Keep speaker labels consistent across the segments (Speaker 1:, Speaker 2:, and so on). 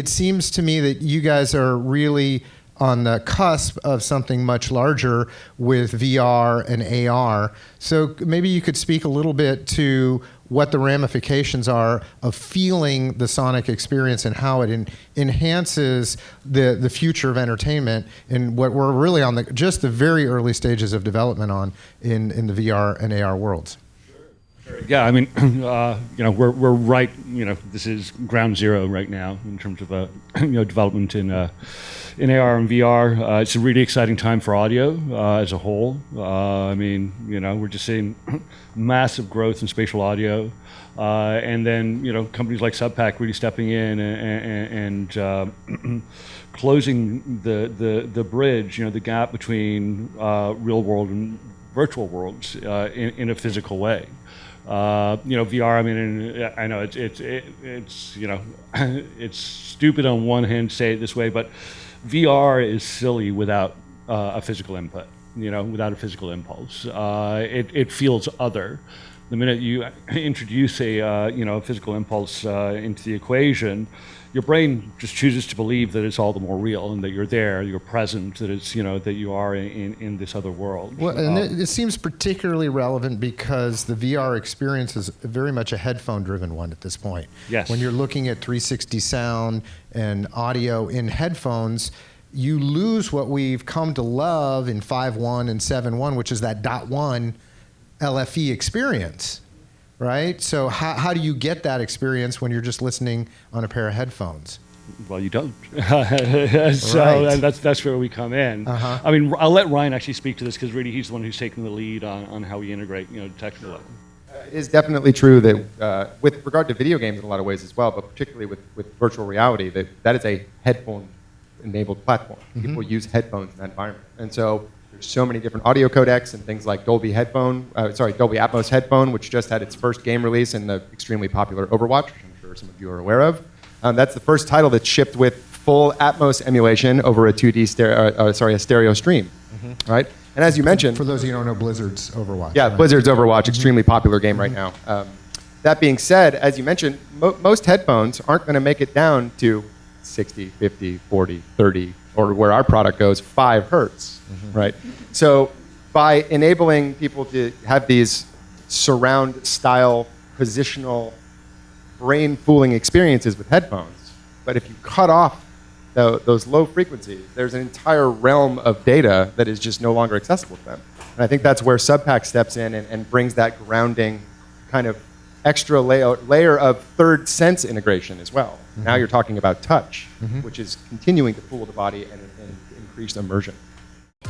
Speaker 1: it seems to me that you guys are really on the cusp of something much larger with VR and AR. So maybe you could speak a little bit to what the ramifications are of feeling the sonic experience and how it enhances the future of entertainment and what we're really on just the very early stages of development on in the VR and AR worlds.
Speaker 2: Yeah, I mean, we're right. This is ground zero right now in terms of development in AR and VR. It's a really exciting time for audio as a whole. We're just seeing massive growth in spatial audio, and then companies like SubPac really stepping in and closing the bridge, the gap between real world and virtual worlds in a physical way. VR. I know it's stupid on one hand to say it this way, but VR is silly without a physical input. Without a physical impulse, it feels other. The minute you introduce a physical impulse into the equation, your brain just chooses to believe that it's all the more real and that you're there, you're present, that it's that you are in this other world.
Speaker 1: Well, and it seems particularly relevant because the VR experience is very much a headphone-driven one at this point.
Speaker 2: Yes.
Speaker 1: When you're looking at 360 sound and audio in headphones, you lose what we've come to love in 5.1 and 7.1, which is that .1 LFE experience. Right? So how do you get that experience when you're just listening on a pair of headphones?
Speaker 2: Well, you don't. So that's where we come in.
Speaker 1: Uh-huh.
Speaker 2: I'll let Ryan actually speak to this because really he's the one who's taking the lead on how we integrate technical.
Speaker 3: It is definitely true that with regard to video games in a lot of ways as well, but particularly with virtual reality, that is a headphone-enabled platform. Mm-hmm. People use headphones in that environment. And so there's so many different audio codecs and things like Dolby Atmos headphone, which just had its first game release in the extremely popular Overwatch, which I'm sure some of you are aware of. That's the first title that shipped with full Atmos emulation over a stereo stream, mm-hmm. Right? And as you mentioned,
Speaker 1: for those of you who don't know, Blizzard's Overwatch.
Speaker 3: Yeah,
Speaker 1: right?
Speaker 3: Blizzard's Overwatch, extremely popular game right now. That being said, as you mentioned, most headphones aren't going to make it down to 60, 50, 40, 30, or where our product goes, 5 hertz, mm-hmm. Right? So by enabling people to have these surround-style, positional, brain-fooling experiences with headphones, but if you cut off those low frequencies, there's an entire realm of data that is just no longer accessible to them. And I think that's where SubPac steps in and brings that grounding kind of extra layer of third sense integration as well. Mm-hmm. Now you're talking about touch, mm-hmm. which is continuing to fool the body and increase immersion.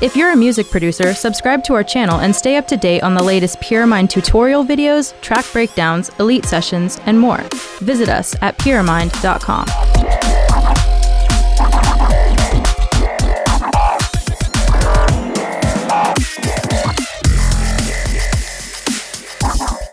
Speaker 4: If you're a music producer, subscribe to our channel and stay up to date on the latest Pyramind tutorial videos, track breakdowns, elite sessions, and more. Visit us at pyramind.com.